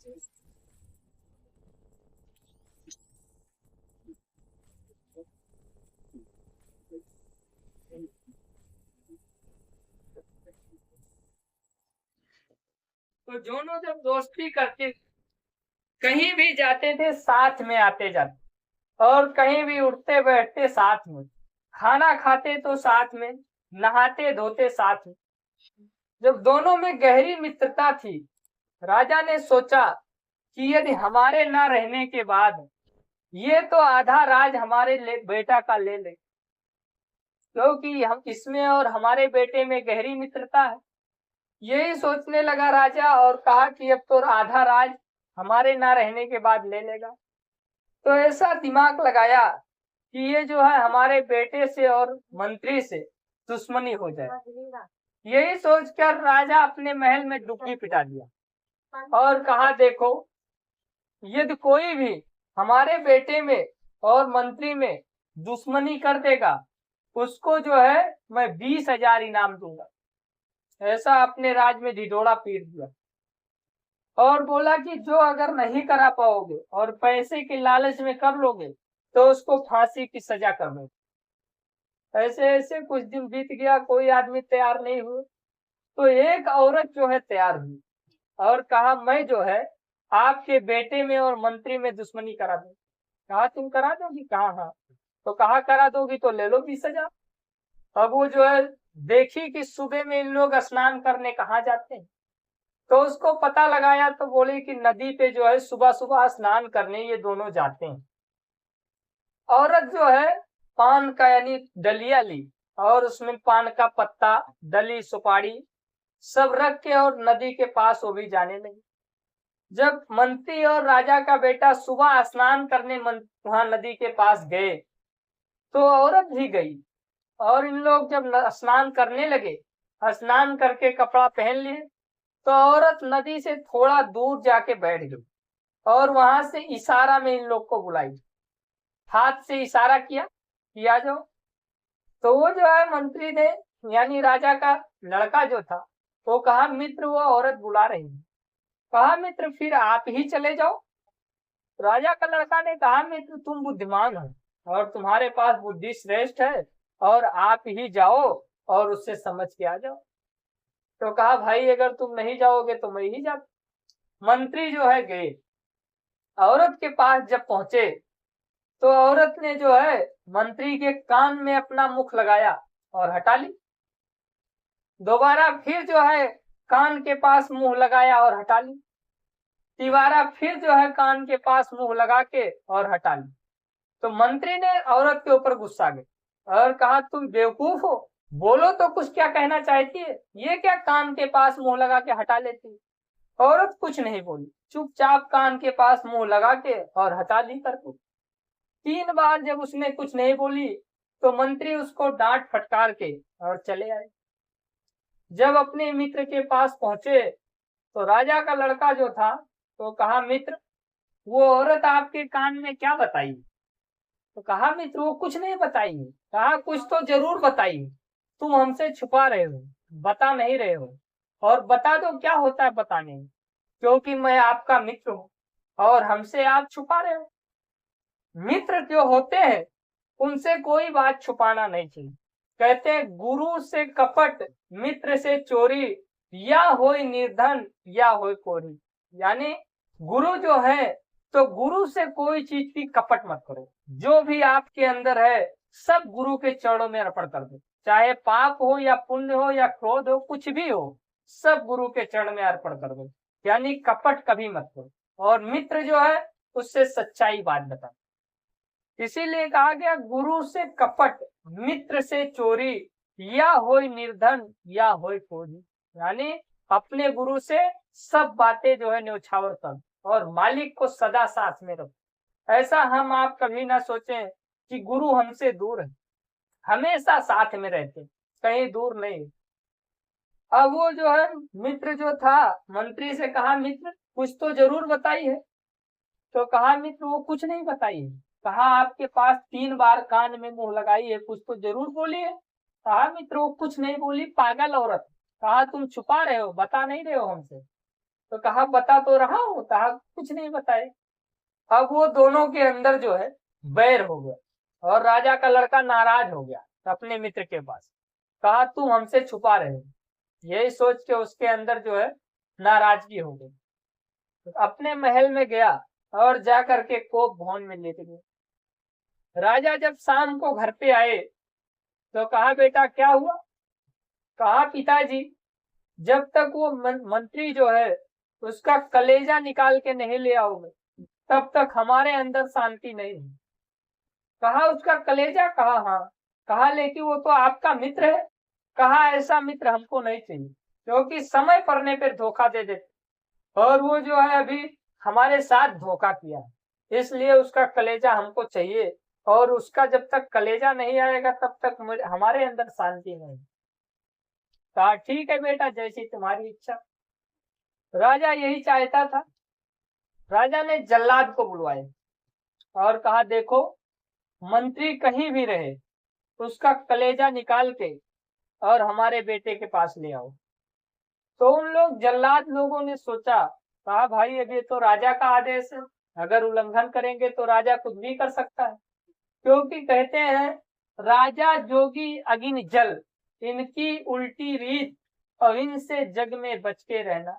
तो दोनों जब दोस्ती करते, कहीं भी जाते थे साथ में आते जाते, और कहीं भी उठते बैठते साथ में, खाना खाते तो साथ में, नहाते धोते साथ में। जब दोनों में गहरी मित्रता थी, राजा ने सोचा कि यदि हमारे न रहने के बाद ये तो आधा राज हमारे बेटा का ले ले, क्योंकि हम इसमें और हमारे बेटे में गहरी मित्रता है। यही सोचने लगा राजा और कहा कि अब तो आधा राज हमारे ना रहने के बाद ले लेगा। तो ऐसा दिमाग लगाया कि ये जो है हमारे बेटे से और मंत्री से दुश्मनी हो जाए। यही सोचकर राजा अपने महल में डुबकी पिटा दिया और कहा, देखो, यदि कोई भी हमारे बेटे में और मंत्री में दुश्मनी कर देगा, उसको जो है मैं 20,000 इनाम दूंगा। ऐसा अपने राज में ढिढोरा पीट दिया और बोला कि जो अगर नहीं करा पाओगे और पैसे के लालच में कर लोगे तो उसको फांसी की सजा कर दो। ऐसे ऐसे कुछ दिन बीत गया, कोई आदमी तैयार नहीं हुआ। तो एक औरत जो है तैयार हुई और कहा, मैं जो है आपके बेटे में और मंत्री में दुश्मनी करा दूं। कहा, तुम करा दोगी? कहा, हाँ। तो कहा, करा दोगी तो ले लो 20,000। अब वो जो है देखी कि सुबह में इन लोग स्नान करने कहाँ जाते हैं, तो उसको पता लगाया तो बोले कि नदी पे जो है सुबह सुबह स्नान करने ये दोनों जाते हैं। औरत जो है पान का यानी डलिया ली और उसमें पान का पत्ता, डली, सुपारी सब रख के और नदी के पास वो भी जाने लगी। जब मंत्री और राजा का बेटा सुबह स्नान करने वहां नदी के पास गए तो औरत भी गई और इन लोग जब स्नान करने लगे, स्नान करके कपड़ा पहन लिए, तो औरत नदी से थोड़ा दूर जाके बैठ गई और वहां से इशारा में इन लोग को बुलाई, हाथ से इशारा किया कि आ जाओ। तो वो जो है मंत्री ने यानी राजा का लड़का जो था वो कहा, मित्र वो औरत बुला रही है। कहा, मित्र फिर आप ही चले जाओ। राजा का लड़का ने कहा, मित्र तुम बुद्धिमान हो और तुम्हारे पास बुद्धि श्रेष्ठ है और आप ही जाओ और उससे समझ के आ जाओ। तो कहा, भाई अगर तुम नहीं जाओगे तो मैं ही जाता। मंत्री जो है गए, औरत के पास जब पहुंचे तो औरत ने जो है मंत्री के कान में अपना मुख लगाया और हटा ली। दोबारा फिर जो है कान के पास मुंह लगाया और हटा ली। तिबारा फिर जो है कान के पास मुंह लगा के और हटा ली। तो मंत्री ने औरत के ऊपर गुस्सा गए और कहा, तुम बेवकूफ हो, बोलो तो कुछ, क्या कहना चाहती है? ये क्या कान के पास मुंह लगा के हटा लेती है? औरत कुछ नहीं बोली, चुपचाप कान के पास मुंह लगा के और हटा ली करके। 3 बार जब उसने कुछ नहीं बोली तो मंत्री उसको डांट फटकार के और चले आए। जब अपने मित्र के पास पहुंचे तो राजा का लड़का जो था तो कहा, मित्र वो औरत आपके कान में क्या बताई? तो कहा, मित्र वो कुछ नहीं बताई। कहा, कुछ तो जरूर बताई, तुम हमसे छुपा रहे हो, बता नहीं रहे हो। और बता दो, क्या होता है बताने में, क्योंकि मैं आपका मित्र हूँ और हमसे आप छुपा रहे हो। मित्र जो होते हैं उनसे कोई बात छुपाना नहीं चाहिए। कहते हैं, गुरु से कपट, मित्र से चोरी, या होय निर्धन या होय कोरी। यानी गुरु जो है तो गुरु से कोई चीज की कपट मत करो। जो भी आपके अंदर है सब गुरु के चरणों में अर्पण कर दो, चाहे पाप हो या पुण्य हो या क्रोध हो, कुछ भी हो, सब गुरु के चरण में अर्पण कर दो। यानी कपट कभी मत करो। और मित्र जो है उससे सच्चाई बात बता। इसीलिए कहा गया, गुरु से कपट, मित्र से चोरी, या होय निर्धन या होय कोरी। यानी अपने गुरु से सब बातें जो है न्यौछावर कर और मालिक को सदा साथ में रखो। ऐसा हम आप कभी ना सोचें कि गुरु हमसे दूर है, हमेशा साथ में रहते, कहीं दूर नहीं। अब वो जो है मित्र जो था मंत्री से कहा, मित्र कुछ तो जरूर बताई है। तो कहा, मित्र वो कुछ नहीं बताई है। कहा, आपके पास 3 बार कान में मुंह लगाई है, कुछ तो जरूर बोली है। कहा, मित्र वो कुछ नहीं बोली, पागल औरत। कहा, तुम छुपा रहे हो, बता नहीं रहे हो हमसे। तो कहा बता तो रहा हूँ, कहा कुछ नहीं बताए। अब वो दोनों के अंदर जो है बैर हो गया और राजा का लड़का नाराज हो गया अपने मित्र के पास। कहा तू हमसे छुपा रहे हो। यही सोच के उसके अंदर जो है नाराजगी हो गई। तो अपने महल में गया और जा करके कोप भवन में लेट गया। राजा जब शाम को घर पे आए तो कहा बेटा क्या हुआ। कहा पिताजी, जब तक वो मंत्री जो है उसका कलेजा निकाल के नहीं ले आओगे तब तक हमारे अंदर शांति नहीं है। कहा उसका कलेजा। कहा हाँ। कहा लेकिन वो तो आपका मित्र है। कहा ऐसा मित्र हमको नहीं चाहिए, क्योंकि समय पड़ने पर धोखा दे देते और वो जो है अभी हमारे साथ धोखा किया है, इसलिए उसका कलेजा हमको चाहिए। और उसका जब तक कलेजा नहीं आएगा तब तक हमारे अंदर शांति नहीं। कहा ठीक है बेटा, जैसी तुम्हारी इच्छा। राजा यही चाहता था। राजा ने जल्लाद को बुलवाया और कहा देखो, मंत्री कहीं भी रहे उसका कलेजा निकाल के और हमारे बेटे के पास ले आओ। तो उन लोग जल्लाद लोगों ने सोचा, कहा भाई अब ये तो राजा का आदेश है, अगर उल्लंघन करेंगे तो राजा कुछ भी कर सकता है। क्योंकि कहते हैं राजा जोगी अगिन जल, इनकी उल्टी रीत, और इनसे जग में बच के रहना,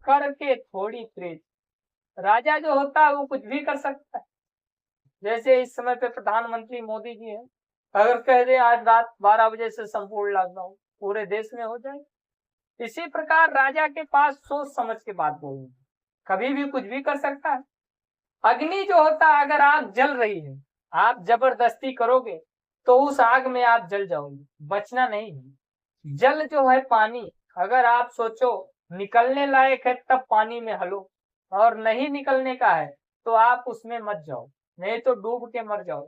करके थोड़ी प्रीत। राजा जो होता है वो कुछ भी कर सकता है। जैसे इस समय पे प्रधानमंत्री मोदी जी हैं, अगर कह दे आज रात 12 बजे से संपूर्ण लॉकडाउन पूरे देश में हो जाए। इसी प्रकार राजा के पास सोच समझ के बात बोलनी, कभी भी कुछ भी कर सकता है। अग्नि जो होता है, अगर आग जल रही है, आप जबरदस्ती करोगे तो उस आग में आप जल जाओगे, बचना नहीं है। जल जो है पानी, अगर आप सोचो निकलने लायक है तब पानी में हलो, और नहीं निकलने का है तो आप उसमें मत जाओ, नहीं तो डूब के मर जाओ।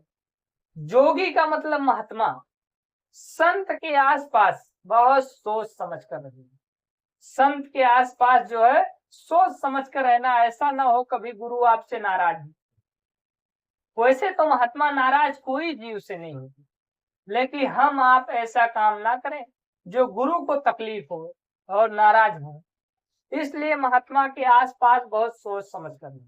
जोगी का मतलब महात्मा, संत के आसपास बहुत सोच समझ कर रहिए। संत के आसपास जो है सोच समझ कर रहना, ऐसा ना हो कभी गुरु आपसे नाराज हो। वैसे तो महात्मा नाराज कोई जीव से नहीं होती, लेकिन हम आप ऐसा काम ना करें जो गुरु को तकलीफ हो और नाराज हो। इसलिए महात्मा के आसपास बहुत सोच समझ कर।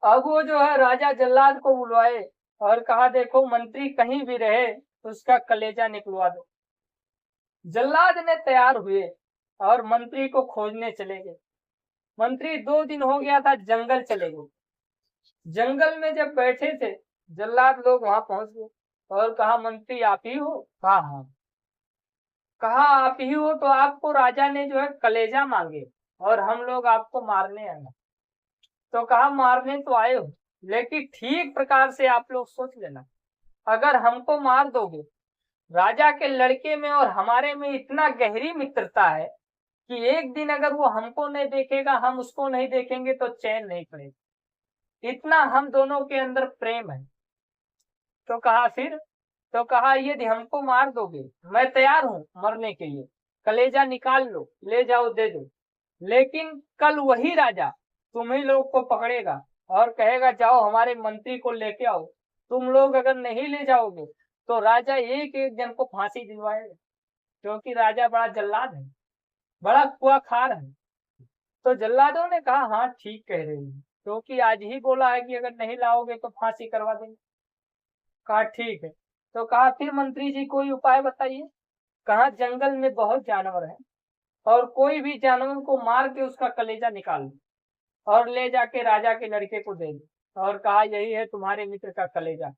अब वो जो है राजा जल्लाद को बुलवाए और कहा देखो मंत्री कहीं भी रहे उसका कलेजा निकलवा दो। जल्लाद ने तैयार हुए और मंत्री को खोजने चले गए। मंत्री 2 दिन हो गया था जंगल चले गए। जंगल में जब बैठे थे जल्लाद लोग वहां पहुंच गए और कहा मंत्री आप ही हो। कहा हाँ। कहा आप ही हो तो आपको राजा ने जो है कलेजा मांगे और हम लोग आपको मारने आए। तो कहा मारने तो आए हो, लेकिन ठीक प्रकार से आप लोग सोच लेना, अगर हमको मार दोगे, राजा के लड़के में और हमारे में इतना गहरी मित्रता है कि एक दिन अगर वो हमको नहीं देखेगा हम उसको नहीं देखेंगे तो चैन नहीं पड़ेगा, इतना हम दोनों के अंदर प्रेम है। तो कहा फिर। तो कहा यदि हमको मार दोगे मैं तैयार हूं मरने के लिए, कलेजा निकाल लो ले जाओ दे दो, लेकिन कल वही राजा तुम्ही लोग को पकड़ेगा और कहेगा जाओ हमारे मंत्री को लेके आओ। तुम लोग अगर नहीं ले जाओगे तो राजा एक एक जन को फांसी दिलवाएगा, क्योंकि राजा बड़ा जल्लाद है, बड़ा कुआखार है। तो जल्लादों ने कहा हाँ ठीक कह रहे हैं, क्योंकि आज ही बोला है कि अगर नहीं लाओगे तो फांसी करवा देंगे। कहा ठीक है। तो कहा फिर मंत्री जी कोई उपाय बताइए। कहा जंगल में बहुत जानवर है और कोई भी जानवर को मार के उसका कलेजा निकाल लो और ले जाके राजा के लड़के को दे दो और कहा यही है तुम्हारे मित्र का कलेजा,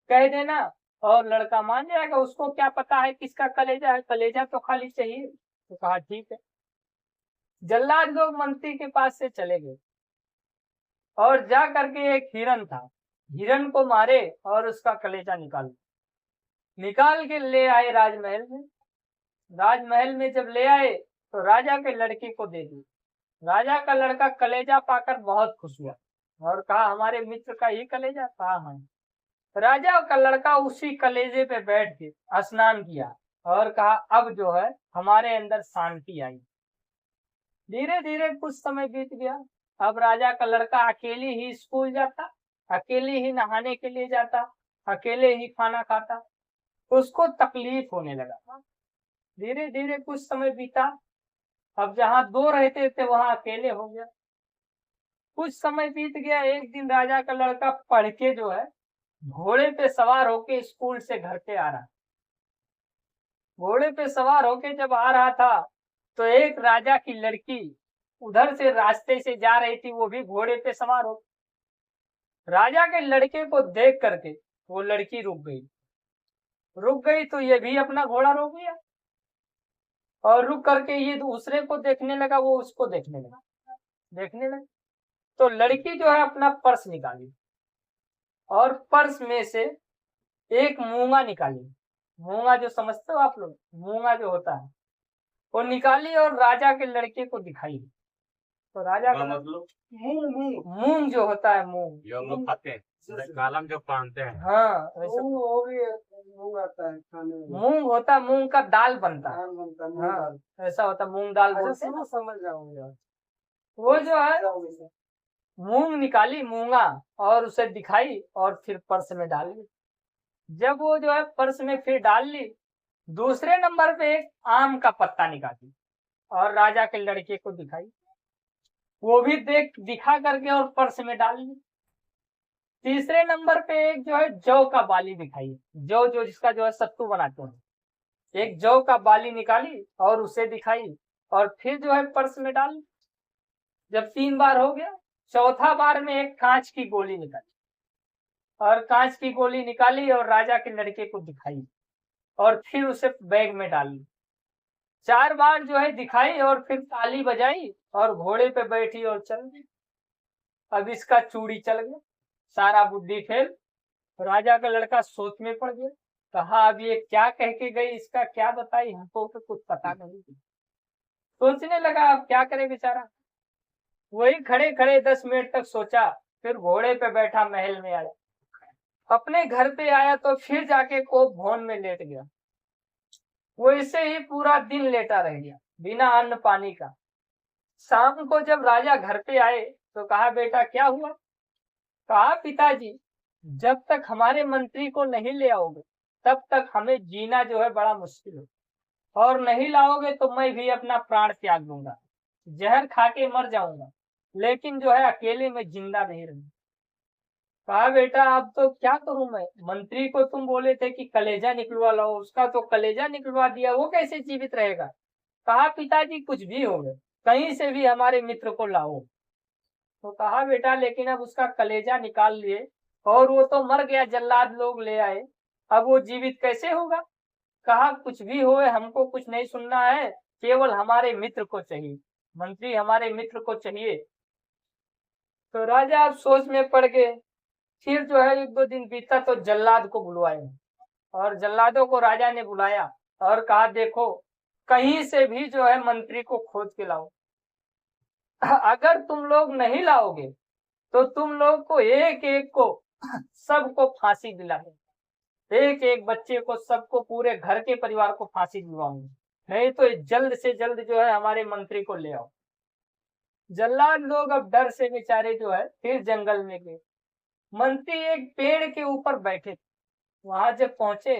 कह देना और लड़का मान जाएगा। उसको क्या पता है किसका कलेजा है, कलेजा तो खाली चाहिए। तो कहा ठीक है। जल्लाद लोग मंत्री के पास से चले गए और जा करके एक हिरन था, हिरन को मारे और उसका कलेजा निकाल के ले आए राजमहल में। राजमहल में जब ले आए तो राजा के लड़के को दे दी। राजा का लड़का कलेजा पाकर बहुत खुश हुआ और कहा हमारे मित्र का ही कलेजा। कहा हाँ। राजा का लड़का उसी कलेजे पे बैठ के स्नान किया और कहा अब जो है हमारे अंदर शांति आई। धीरे धीरे कुछ समय बीत गया। अब राजा का लड़का अकेले ही स्कूल जाता, अकेले ही नहाने के लिए जाता, अकेले ही खाना खाता, उसको तकलीफ होने लगा। धीरे धीरे कुछ समय बीता। अब जहाँ दो रहते थे वहां अकेले हो गया। कुछ समय बीत गया। एक दिन राजा का लड़का पढ़ के जो है घोड़े पे सवार होके स्कूल से घर पे आ रहा। घोड़े पे सवार होके जब आ रहा था तो एक राजा की लड़की उधर से रास्ते से जा रही थी, वो भी घोड़े पे सवार हो। राजा के लड़के को देख करके वो लड़की रुक गई। रुक गई तो ये भी अपना घोड़ा रोक गया और रुक करके ये दूसरे को देखने लगा, वो उसको देखने लगा। तो लड़की जो है अपना पर्स निकाली और पर्स में से एक मूंगा निकाली। मूंगा जो समझते हो आप लोग, मूंगा जो होता है वो निकाली और राजा के लड़के को दिखाई। तो राजा का मतलब मूंग मूंग मूंग जो होता है, मूंग जो हम लोग खाते हैं, कालम जो पहनते हैं। हाँ, वो भी मूंग आता है खाने में। मूंग होता है, मूंग का दाल बनता है। दाल बनता है, मूंग हाँ, दाल। ऐसा होता है, मूंग दाल अच्छा बोलते हैं। सुनो, समझ जाऊंगा। वो जो है मूंग निकाली, मूंगा, और उसे दिखाई और फिर पर्स में डाल ली। जब वो जो है पर्स में फिर डाल ली, दूसरे नंबर पे एक आम का पत्ता निकाली और राजा के लड़के को दिखाई। वो भी दिखा करके और पर्स में डाल ली। तीसरे नंबर पे एक जो है जौ का बाली दिखाई। जौ जो जिसका जो है सत्तू बनाते हैं, एक जौ का बाली निकाली और उसे दिखाई और फिर जो है पर्स में डाल ली। जब 3 बार हो गया, चौथा बार में एक कांच की गोली निकाली और कांच की गोली निकाली और राजा के लड़के को दिखाई और फिर उसे बैग में डाल ली। 4 बार जो है दिखाई और फिर ताली बजाई और घोड़े पे बैठी और चल गई। अब इसका चूड़ी चल गया, सारा बुद्धि फेल। राजा का लड़का सोच में पड़ गया। कहा अब ये क्या कह के गई, इसका क्या बताई, हमको तो कुछ पता नहीं। सोचने लगा अब क्या करे बेचारा। वही खड़े खड़े 10 मिनट तक सोचा, फिर घोड़े पे बैठा महल में आया। अपने घर पे आया तो फिर जाके कोप भवन में लेट गया। वो ऐसे ही पूरा दिन लेटा रह गया बिना अन्न पानी का। शाम को जब राजा घर पे आए तो कहा बेटा क्या हुआ। कहा पिताजी, जब तक हमारे मंत्री को नहीं ले आओगे तब तक हमें जीना जो है बड़ा मुश्किल है, और नहीं लाओगे तो मैं भी अपना प्राण त्याग दूंगा, जहर खा के मर जाऊंगा, लेकिन जो है अकेले में जिंदा नहीं रहूंगा। कहा बेटा अब तो क्या करूं मैं, मंत्री को तुम बोले थे कि कलेजा निकलवा लाओ, उसका तो कलेजा निकलवा दिया, वो कैसे जीवित रहेगा। कहा पिताजी कुछ भी हो गए, कहीं से भी हमारे मित्र को लाओ। तो कहा बेटा लेकिन अब उसका कलेजा निकाल लिए और वो तो मर गया, जल्लाद लोग ले आए, अब वो जीवित कैसे होगा। कहा कुछ भी होए हमको कुछ नहीं सुनना है, केवल हमारे मित्र को चाहिए, मंत्री हमारे मित्र को चाहिए। तो राजा अब सोच में पड़ गए। फिर जो है 1-2 दिन बीता तो जल्लाद को बुलवाए और जल्लादों को राजा ने बुलाया और कहा देखो कहीं से भी जो है मंत्री को खोज के लाओ। अगर तुम लोग नहीं लाओगे तो तुम लोग को एक एक को सबको फांसी दिलाएंगे, एक एक बच्चे को, सबको, पूरे घर के परिवार को फांसी दिलवाऊंगे, नहीं तो जल्द से जल्द जो है हमारे मंत्री को ले आओ। जल्लाद लोग अब डर से बेचारे जो है फिर जंगल में गए। मंत्री एक पेड़ के ऊपर बैठे थे। वहां जब पहुंचे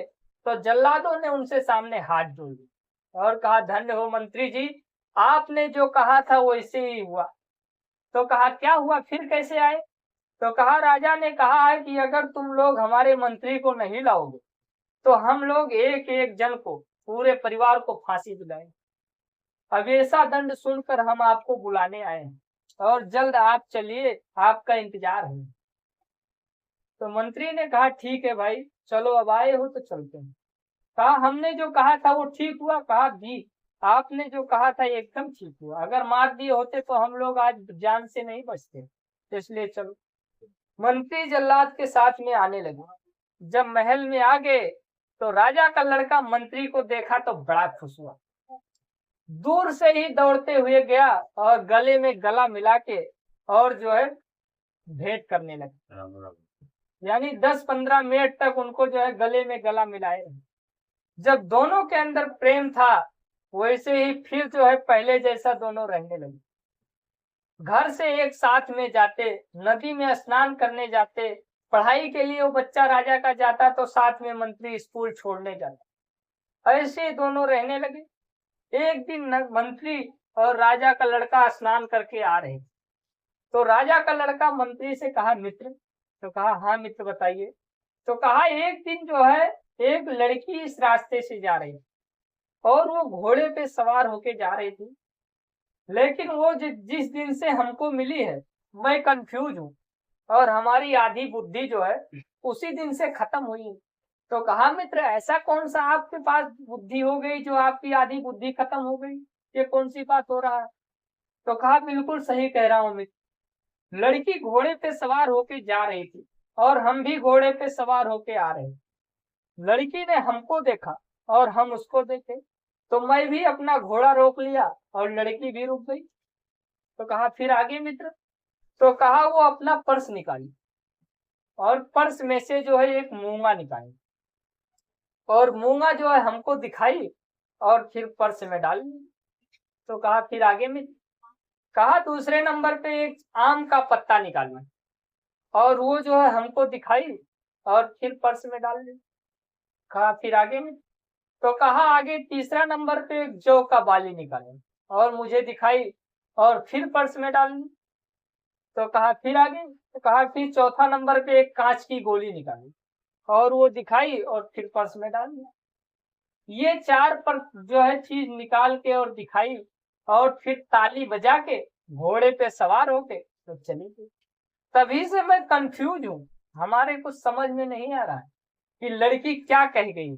तो जल्लादों ने उनसे सामने हाथ जोड़ दिए और कहा धन्य हो मंत्री जी, आपने जो कहा था वैसे ही हुआ। तो कहा क्या हुआ, फिर कैसे आए। तो कहा राजा ने कहा है कि अगर तुम लोग हमारे मंत्री को नहीं लाओगे तो हम लोग एक एक जन को, पूरे परिवार को फांसी दिलाएंगे। अब ऐसा दंड सुनकर हम आपको बुलाने आए हैं और जल्द आप चलिए, आपका इंतजार है। तो मंत्री ने कहा ठीक है भाई, चलो अब आए हो तो चलते हैं। कहा हमने जो कहा था वो ठीक हुआ। कहा जी आपने जो कहा था एकदम ठीक हुआ, अगर मार दिए होते तो हम लोग आज जान से नहीं बचते, इसलिए चलो। मंत्री जल्लाद के साथ में आने लगे। जब महल में आ गए तो राजा का लड़का मंत्री को देखा तो बड़ा खुश हुआ, दूर से ही दौड़ते हुए गया और गले में गला मिला के और जो है भेंट करने लगे। यानी 10-15 मिनट तक उनको जो है गले में गला मिलाए। जब दोनों के अंदर प्रेम था वैसे ही फिर जो है पहले जैसा दोनों रहने लगे। घर से एक साथ में जाते, नदी में स्नान करने जाते, पढ़ाई के लिए वो बच्चा राजा का जाता तो साथ में मंत्री स्कूल छोड़ने जाता, ऐसे दोनों रहने लगे। एक दिन मंत्री और राजा का लड़का स्नान करके आ रहे। तो राजा का लड़का मंत्री से कहा मित्र, तो कहा हाँ मित्र बताइए। तो कहा एक दिन जो है एक लड़की इस रास्ते से जा रही और वो घोड़े पे सवार होके जा रही थी, लेकिन वो जिस दिन से हमको मिली है मैं कंफ्यूज हूँ और हमारी आधी बुद्धि जो है उसी दिन से खत्म हुई है। तो कहा मित्र ऐसा कौन सा आपके पास बुद्धि हो गई जो आपकी आधी बुद्धि खत्म हो गई, ये कौन सी बात हो रहा है। तो कहा बिल्कुल सही कह रहा हूँ मित्र, लड़की घोड़े पे सवार होके जा रही थी और हम भी घोड़े पे सवार होके आ रहे। लड़की ने हमको देखा और हम उसको देखे, तो मैं भी अपना घोड़ा रोक लिया और लड़की भी रुक गई। तो कहा फिर आगे मित्र। तो कहा वो अपना पर्स निकाली और पर्स में से जो है एक मूंगा निकाली और मूंगा जो है हमको दिखाई और फिर पर्स में डाल ली। तो कहा फिर आगे मित्र। कहा दूसरे नंबर पे एक आम का पत्ता निकालना और वो जो है हमको दिखाई और फिर पर्स में डाल ली। कहा फिर आगे में। तो कहा आगे तीसरा नंबर पे एक जौ का बाली निकाले और मुझे दिखाई और फिर पर्स में डाल ली। तो कहा फिर आगे। तो कहा फिर चौथा नंबर पे एक कांच की गोली निकाली और वो दिखाई और फिर पर्स में डाल दिया। ये चार पर जो है चीज निकाल के और दिखाई और फिर ताली बजा के घोड़े पे सवार होके तो चली गई। तभी से मैं कंफ्यूज हूँ, हमारे कुछ समझ में नहीं आ रहा है कि लड़की क्या कह गई।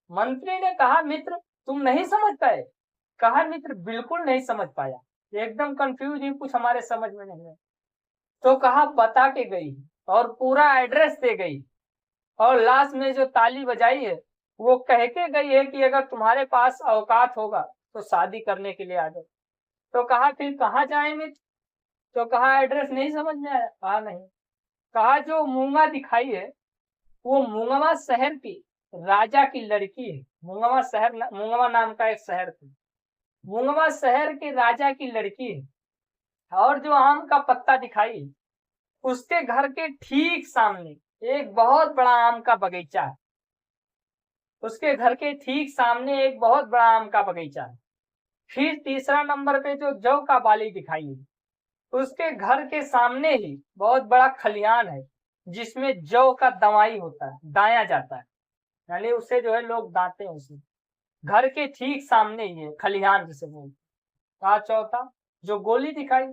मंत्री ने कहा मित्र तुम नहीं समझ पाए। कहा मित्र बिल्कुल नहीं समझ पाया, एकदम कंफ्यूज ही, कुछ हमारे समझ में नहीं है। तो कहा बता के गई और पूरा एड्रेस दे गई और लास्ट में जो ताली बजाई है वो कह के गई है कि अगर तुम्हारे पास औकात होगा तो शादी करने के लिए आ जाओ। तो कहा फिर कहाँ जाए मित्र। तो कहा एड्रेस नहीं समझ में आया। कहा नहीं। कहा जो मूंगा दिखाई है वो मूंगवा शहर की राजा की लड़की है। मूंगवा शहर, मूंगवा नाम का एक शहर था, मूंगवा शहर के राजा की लड़की है। और जो आम का पत्ता दिखाई उसके घर के ठीक सामने एक बहुत बड़ा आम का बगीचा है। उसके घर के ठीक सामने एक बहुत बड़ा आम का बगीचा है। फिर तीसरा नंबर पे जो जौ का बाली दिखाई है उसके घर के सामने ही बहुत बड़ा खलिहान है जिसमें जौ का दवाई होता है, दाया जाता है, यानी उसे जो है लोग दाते हैं उसे। घर के ठीक सामने ही है खलिहान जिसे बोलते। कहा चौथा जो गोली दिखाई।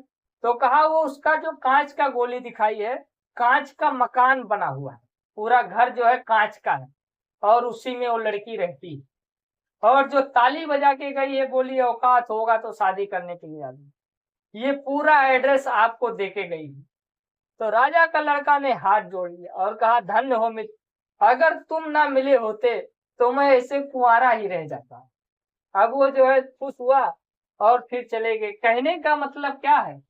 तो कहा वो उसका जो कांच का गोली दिखाई है, कांच का मकान बना हुआ है, पूरा घर जो है कांच का है और उसी में वो लड़की रहती है। और जो ताली बजा के गई है बोली औकात होगा तो शादी करने के लिए आ गई। ये पूरा एड्रेस आपको देके गई है। तो राजा का लड़का ने हाथ जोड़ लिया और कहा धन्य हो मित्र, अगर तुम ना मिले होते तो मैं ऐसे कुंवारा ही रह जाता। अब वो जो है खुश हुआ और फिर चले गए। कहने का मतलब क्या है,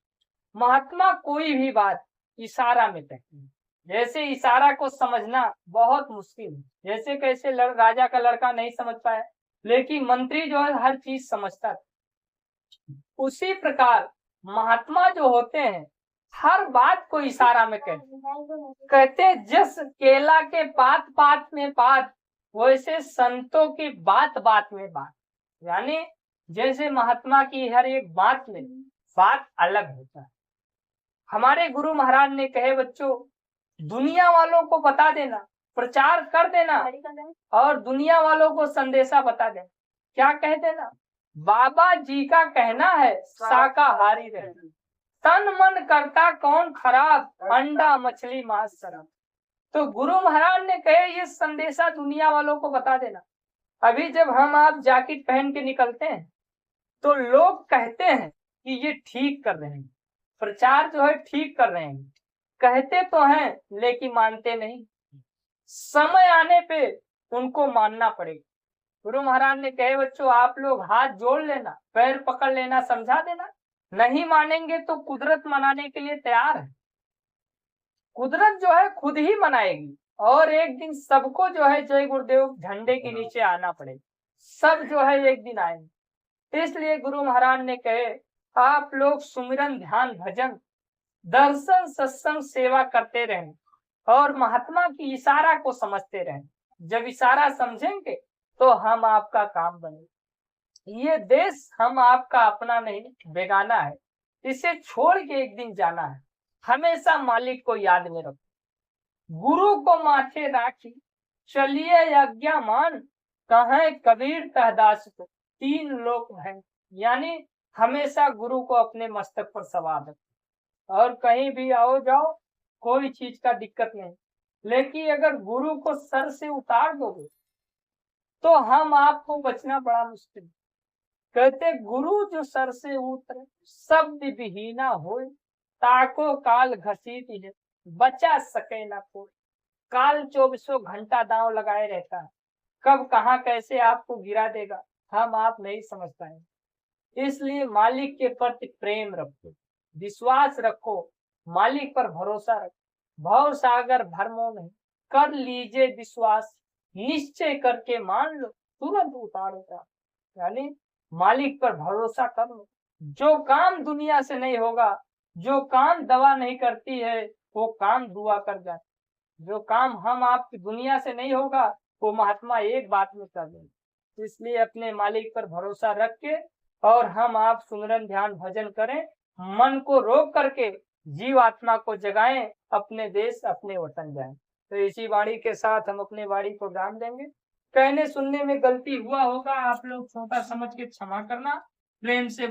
महात्मा कोई भी बात इशारा में कहते हैं। जैसे इशारा को समझना बहुत मुश्किल है, जैसे कैसे राजा का लड़का नहीं समझ पाया लेकिन मंत्री जो है हर चीज समझता था, उसी प्रकार महात्मा जो होते हैं हर बात को इशारा में कहते जस केला के पात पात में पात, वैसे संतों की बात बात में बात। यानी जैसे महात्मा की हर एक बात में बात अलग होता है। हमारे गुरु महाराज ने कहे बच्चों दुनिया वालों को बता देना, प्रचार कर देना और दुनिया वालों को संदेशा बता देना। क्या कह देना, बाबा जी का कहना है शाकाहारी रहना, तन मन करता कौन खराब, अंडा मछली मांस शराब। तो गुरु महाराज ने कहे ये संदेशा दुनिया वालों को बता देना। अभी जब हम आप जैकेट पहन के निकलते हैं तो लोग कहते हैं कि ये ठीक कर रहे हैं, प्रचार जो है ठीक कर रहे हैं, कहते तो हैं लेकिन मानते नहीं। समय आने पे उनको मानना पड़ेगा। गुरु महाराज ने कहे बच्चों आप लोग हाथ जोड़ लेना, पैर पकड़ लेना, समझा देना। नहीं मानेंगे तो कुदरत मनाने के लिए तैयार है। कुदरत जो है खुद ही मनाएगी और एक दिन सबको जो है जय गुरुदेव झंडे के नीचे आना पड़ेगा। सब जो है एक दिन आएंगे। इसलिए गुरु महाराज ने कहे आप लोग सुमिरन ध्यान भजन दर्शन सत्संग सेवा करते रहें और महात्मा की इशारा को समझते रहें। जब इशारा समझेंगे तो हम आपका काम बनेगा। ये देश हम आपका अपना नहीं बेगाना है, इसे छोड़ के एक दिन जाना है, हमेशा मालिक को याद में रखो। गुरु को माथे राखी चलिए आज्ञा मान, कहे कबीर तहदास को तीन लोक हैं। यानी हमेशा गुरु को अपने मस्तक पर सवार रखो और कहीं भी आओ जाओ कोई चीज का दिक्कत नहीं। लेकिन अगर गुरु को सर से उतार दोगे तो हम आपको बचना बड़ा मुश्किल। कहते गुरु जो सर से उतरे शब्द विहीना होए, ताको काल घसीट है बचा सके ना कोई। काल 24 घंटा दांव लगाए रहता है, कब कहाँ कैसे आपको गिरा देगा हम आप नहीं समझ पाएंगे। इसलिए मालिक के प्रति प्रेम रखो, विश्वास रखो, मालिक पर भरोसा रखो। भव सागर भरमो नहीं, कर लीजिए विश्वास, निश्चय करके मान लो तुरंत उतारेगा। यानी मालिक पर भरोसा कर लो। जो काम दुनिया से नहीं होगा, जो काम दवा नहीं करती है, वो काम दुआ कर जाए। जो काम हम आपकी दुनिया से नहीं होगा, वो महात्मा एक बात में कर देंगे। इसलिए अपने मालिक पर भरोसा रख के और हम आप सुमिरन ध्यान भजन करें, मन को रोक करके जीव आत्मा को जगाएं, अपने देश अपने वतन जाएं। तो इसी वाणी के साथ हम अपने वाणी को विराम देंगे। कहने सुनने में गलती हुआ होगा, आप लोग छोटा समझ के क्षमा करना। प्रेम से